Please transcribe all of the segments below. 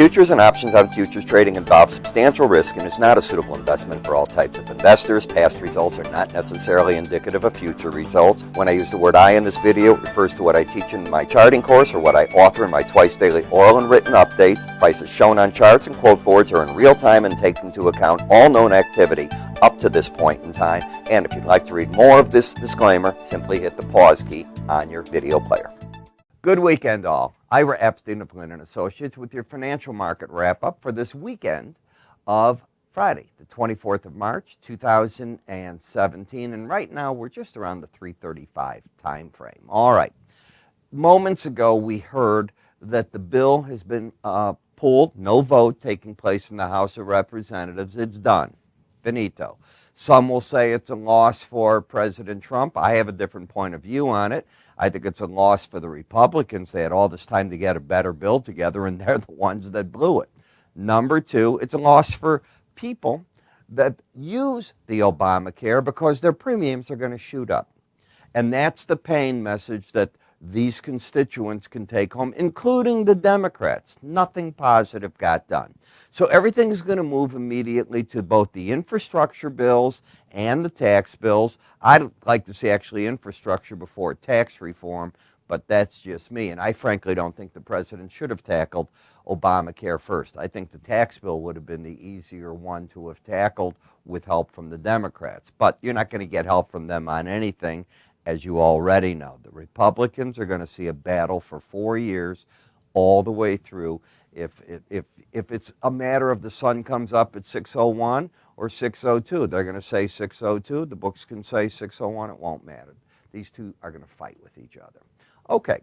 Futures and options on futures trading involve substantial risk and is not a suitable investment for all types of investors. Past results are not necessarily indicative of future results. When I use the word I in this video, it refers to what I teach in my charting course or what I offer in my twice daily oral and written updates. Prices shown on charts and quote boards are in real time and take into account all known activity up to this point in time. And if you'd like to read more of this disclaimer, simply hit the pause key on your video player. Good weekend, all. Ira Epstein of Linn & Associates with your financial market wrap-up for this weekend of Friday, the 24th of March, 2017. And right now, we're just around the 3:35 time frame. All right. Moments ago, we heard that the bill has been pulled, no vote taking place in the House of Representatives. It's done. Finito. Some will say it's a loss for President Trump. I have a different point of view on it. I think it's a loss for the Republicans. They had all this time to get a better bill together, and they're the ones that blew it. Number two, it's a loss for people that use the Obamacare because their premiums are going to shoot up. And that's the pain message that these constituents can take home, including the Democrats. Nothing positive got done. So everything is going to move immediately to both the infrastructure bills and the tax bills. I'd like to see actually infrastructure before tax reform, but that's just me. And I frankly don't think the president should have tackled Obamacare first. I think the tax bill would have been the easier one to have tackled with help from the Democrats. But you're not going to get help from them on anything, as you already know. The Republicans are going to see a battle for 4 years all the way through. If it's a matter of the sun comes up at 6:01 or 6:02, they're going to say 6:02. The books can say 6:01. It won't matter. These two are going to fight with each other. Okay,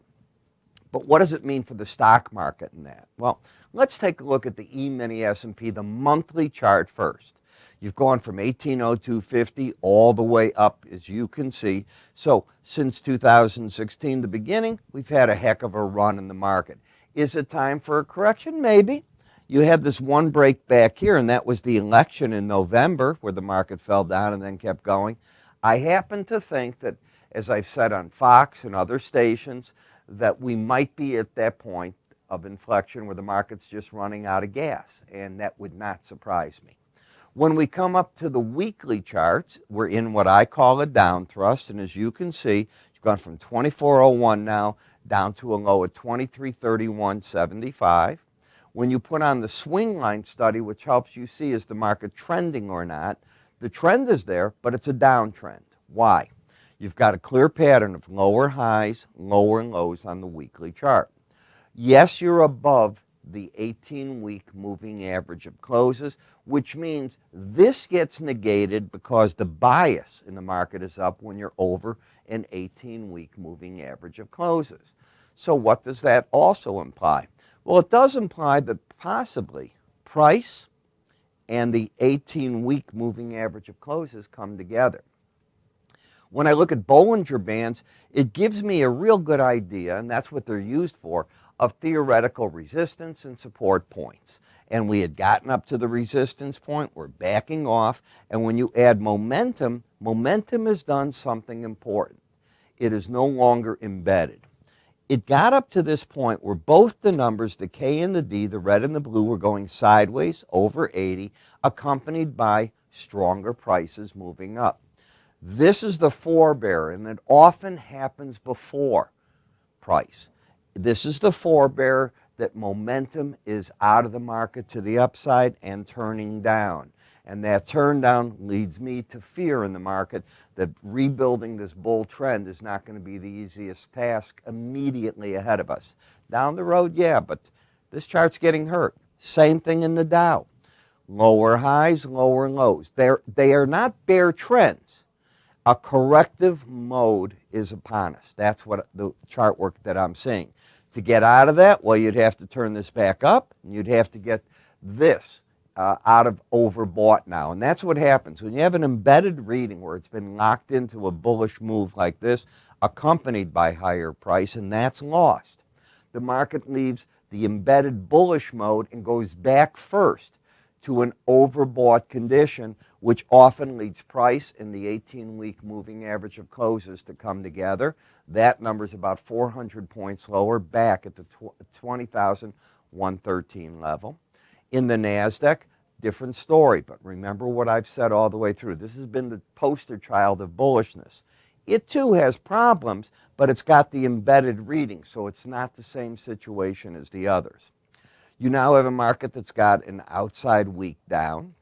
but what does it mean for the stock market in that? Well, let's take a look at the E-mini S&P, the monthly chart first. You've gone from 1802.50 all the way up, as you can see. So since 2016, the beginning, we've had a heck of a run in the market. Is it time for a correction? Maybe. You had this one break back here, and that was the election in November, where the market fell down and then kept going. I happen to think that, as I've said on Fox and other stations, that we might be at that point of inflection where the market's just running out of gas, and that would not surprise me. When we come up to the weekly charts, we're in what I call a down thrust, and as you can see, you've gone from 2401 now down to a low at 2331.75. When you put on the swing line study, which helps you see is the market trending or not, the trend is there, but it's a downtrend. Why? You've got a clear pattern of lower highs, lower lows on the weekly chart. Yes, you're above the 18-week moving average of closes, which means this gets negated because the bias in the market is up when you're over an 18-week moving average of closes. So what does that also imply? Well, it does imply that possibly price and the 18-week moving average of closes come together. When I look at Bollinger Bands, it gives me a real good idea, and that's what they're used for, of theoretical resistance and support points. And we had gotten up to the resistance point, we're backing off, and when you add momentum, momentum has done something important. It is no longer embedded. It got up to this point where both the numbers, the K and the D, the red and the blue, were going sideways over 80, accompanied by stronger prices moving up. This is the forebearer, and it often happens before price. This is the forebearer that momentum is out of the market to the upside and turning down. And that turn down leads me to fear in the market that rebuilding this bull trend is not going to be the easiest task immediately ahead of us. Down the road, yeah, but this chart's getting hurt. Same thing in the Dow. Lower highs, lower lows. They are not bare trends. A corrective mode is upon us. That's what the chart work that I'm seeing. To get out of that, well, you'd have to turn this back up, and you'd have to get this out of overbought now. And that's what happens. When you have an embedded reading where it's been locked into a bullish move like this, accompanied by higher price, and that's lost. The market leaves the embedded bullish mode and goes back first to an overbought condition, which often leads price in the 18-week moving average of closes to come together. That number is about 400 points lower, back at the 20,000 113 level. In the NASDAQ, different story, but remember what I've said all the way through. This has been the poster child of bullishness. It too has problems, but it's got the embedded reading, so it's not the same situation as the others. You now have a market that's got an outside week down.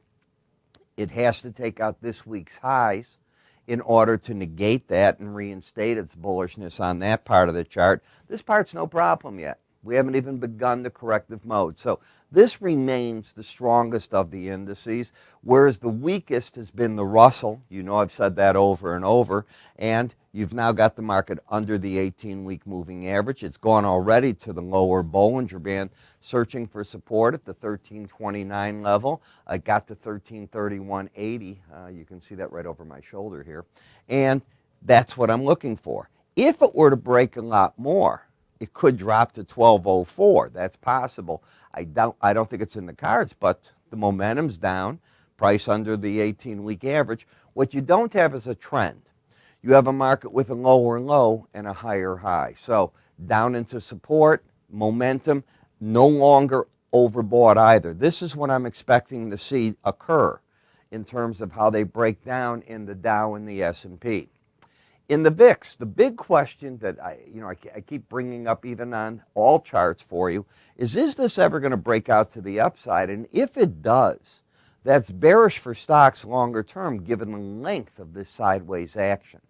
It has to take out this week's highs in order to negate that and reinstate its bullishness on that part of the chart. This part's no problem yet. We haven't even begun the corrective mode. So this remains the strongest of the indices, whereas the weakest has been the Russell. You know I've said that over and over. And you've now got the market under the 18-week moving average. It's gone already to the lower Bollinger Band, searching for support at the 1329 level. I got to 1331.80. You can see that right over my shoulder here. And that's what I'm looking for. If it were to break a lot more, it could drop to 1204. That's possible. I don't think it's in the cards, but the momentum's down, price under the 18-week average. What you don't have is a trend. You have a market with a lower low and a higher high. So down into support, momentum, no longer overbought either. This is what I'm expecting to see occur in terms of how they break down in the Dow and the S&P. In the VIX, the big question that I keep bringing up even on all charts for you is this ever going to break out to the upside? And if it does, that's bearish for stocks longer term given the length of this sideways action.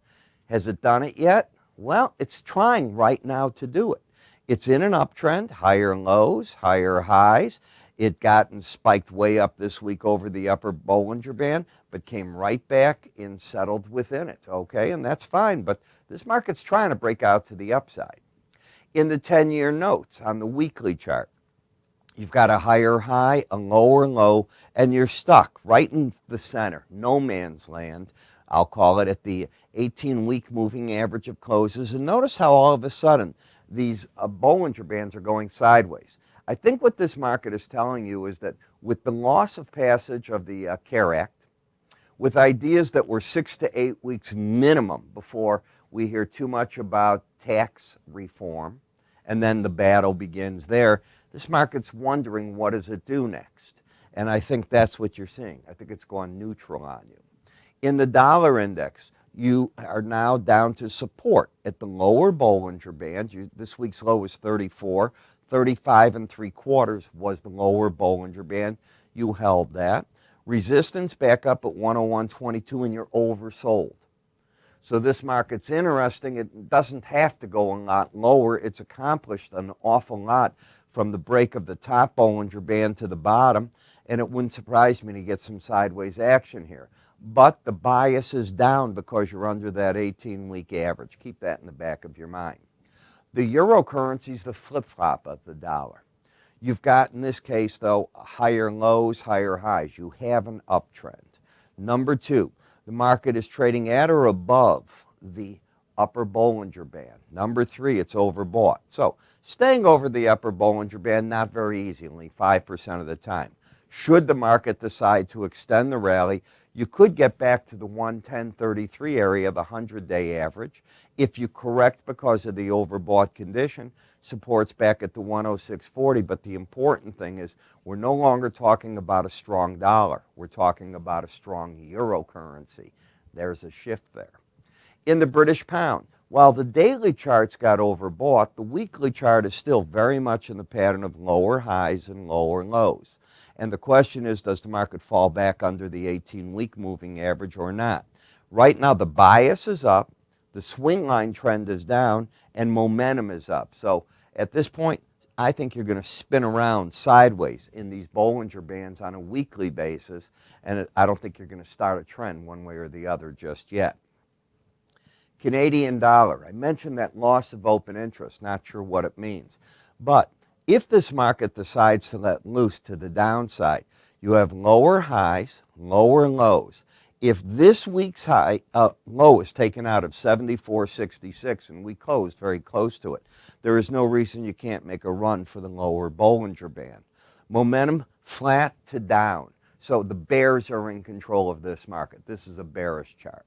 Has it done it yet? Well, it's trying right now to do it. It's in an uptrend, higher lows, higher highs. It gotten spiked way up this week over the upper Bollinger Band, but came right back and settled within it, okay? And that's fine, but this market's trying to break out to the upside. In the 10-year notes on the weekly chart, you've got a higher high, a lower low, and you're stuck right in the center, no man's land. I'll call it at the 18-week moving average of closes. And notice how all of a sudden these Bollinger Bands are going sideways. I think what this market is telling you is that with the loss of passage of the CARE Act, with ideas that were 6 to 8 weeks minimum before we hear too much about tax reform, and then the battle begins there, this market's wondering what does it do next. And I think that's what you're seeing. I think it's gone neutral on you. In the dollar index, you are now down to support at the lower Bollinger Band. This week's low was 34. 35.75 was the lower Bollinger Band. You held that. Resistance back up at 101.22 and you're oversold. So this market's interesting. It doesn't have to go a lot lower. It's accomplished an awful lot from the break of the top Bollinger Band to the bottom, and it wouldn't surprise me to get some sideways action here. But the bias is down because you're under that 18-week average. Keep that in the back of your mind. The euro currency is the flip-flop of the dollar. You've got, in this case, though, higher lows, higher highs. You have an uptrend. Number two, the market is trading at or above the upper Bollinger Band. Number three, it's overbought. So staying over the upper Bollinger Band, not very easy, only 5% of the time. Should the market decide to extend the rally, you could get back to the 110.33 area, the 100-day average. If you correct because of the overbought condition, support's back at the 106.40. But the important thing is we're no longer talking about a strong dollar. We're talking about a strong euro currency. There's a shift there. In the British pound, while the daily charts got overbought, the weekly chart is still very much in the pattern of lower highs and lower lows. And the question is, does the market fall back under the 18-week moving average or not? Right now, the bias is up, the swing line trend is down, and momentum is up. So at this point, I think you're going to spin around sideways in these Bollinger Bands on a weekly basis, and I don't think you're going to start a trend one way or the other just yet. Canadian dollar, I mentioned that loss of open interest, not sure what it means. But if this market decides to let loose to the downside, you have lower highs, lower lows. If this week's low is taken out of 74.66, and we closed very close to it, there is no reason you can't make a run for the lower Bollinger Band. Momentum flat to down. So the bears are in control of this market. This is a bearish chart.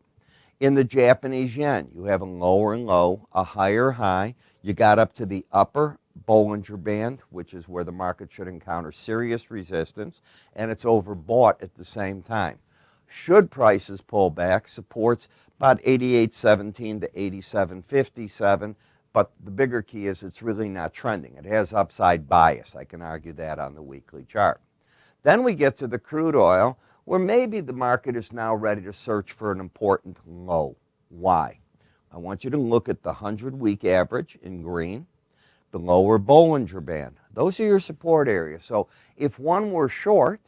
In the Japanese yen, you have a lower low, a higher high. You got up to the upper Bollinger Band, which is where the market should encounter serious resistance, and it's overbought at the same time. Should prices pull back, supports about 88.17 to 87.57, but the bigger key is it's really not trending. It has upside bias. I can argue that on the weekly chart. Then we get to the crude oil, where maybe the market is now ready to search for an important low. Why? I want you to look at the 100-week average in green, the lower Bollinger Band. Those are your support areas. So if one were short,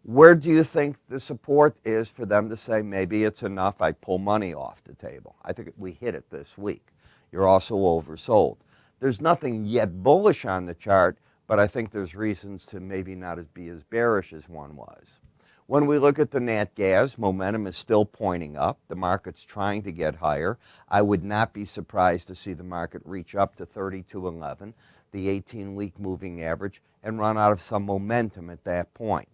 where do you think the support is for them to say, maybe it's enough, I pull money off the table? I think we hit it this week. You're also oversold. There's nothing yet bullish on the chart, but I think there's reasons to maybe not be as bearish as one was. When we look at the nat gas, momentum is still pointing up. The market's trying to get higher. I would not be surprised to see the market reach up to 32.11, the 18-week moving average, and run out of some momentum at that point.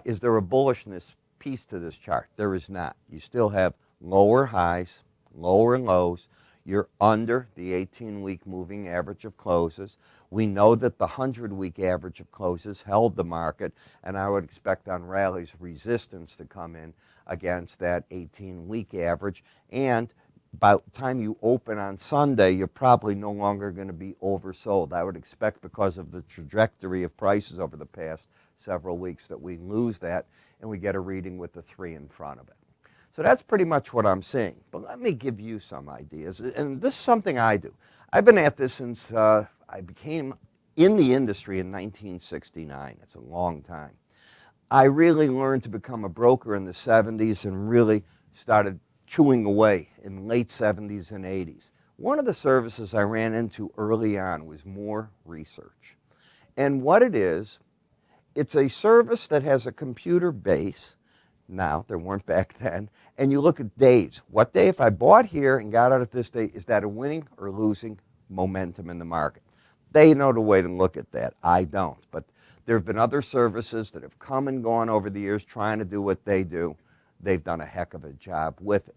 Is there a bullishness piece to this chart? There is not. You still have lower highs, lower lows. You're under the 18-week moving average of closes. We know that the 100-week average of closes held the market, and I would expect on rallies resistance to come in against that 18-week average. And by the time you open on Sunday, you're probably no longer going to be oversold. I would expect, because of the trajectory of prices over the past several weeks, that we lose that and we get a reading with the 3 in front of it. So that's pretty much what I'm seeing. But let me give you some ideas. And this is something I do. I've been at this since I became in the industry in 1969. It's a long time. I really learned to become a broker in the 70s and really started chewing away in late 70s and 80s. One of the services I ran into early on was more research. And what it is, it's a service that has a computer base. Now, there weren't back then, and you look at days. What day, if I bought here and got out at this day, is that a winning or losing momentum in the market? They know the way to look at that. I don't. But there have been other services that have come and gone over the years trying to do what they do. They've done a heck of a job with it.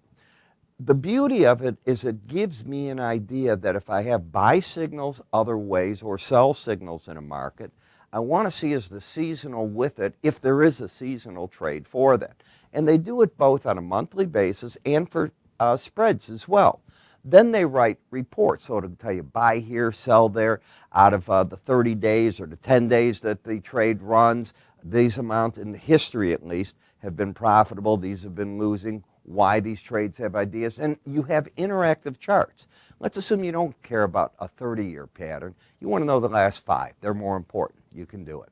The beauty of it is it gives me an idea that if I have buy signals other ways or sell signals in a market, I want to see is the seasonal with it, if there is a seasonal trade for that. And they do it both on a monthly basis and for spreads as well. Then they write reports, so it'll tell you buy here, sell there, out of the 30 days or the 10 days that the trade runs, these amounts, in the history at least, have been profitable, these have been losing, why these trades have ideas, and you have interactive charts. Let's assume you don't care about a 30-year pattern. You want to know the last 5. They're more important. You can do it.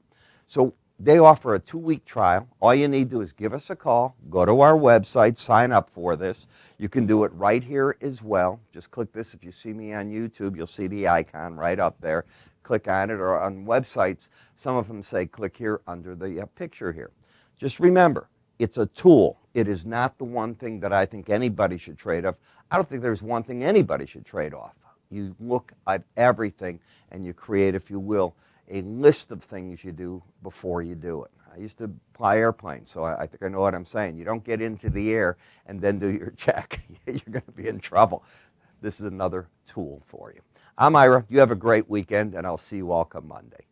So they offer a 2-week trial. All you need to do is give us a call, go to our website, sign up for this. You can do it right here as well. Just click this. If you see me on YouTube, you'll see the icon right up there. Click on it, or on websites, some of them say click here under the picture here. Just remember, it's a tool. It is not the one thing that I think anybody should trade off. I don't think there's one thing anybody should trade off. You look at everything and you create, if you will, a list of things you do before you do it. I used to fly airplanes, so I think I know what I'm saying. You don't get into the air and then do your check. You're going to be in trouble. This is another tool for you. I'm Ira. You have a great weekend, and I'll see you all come Monday.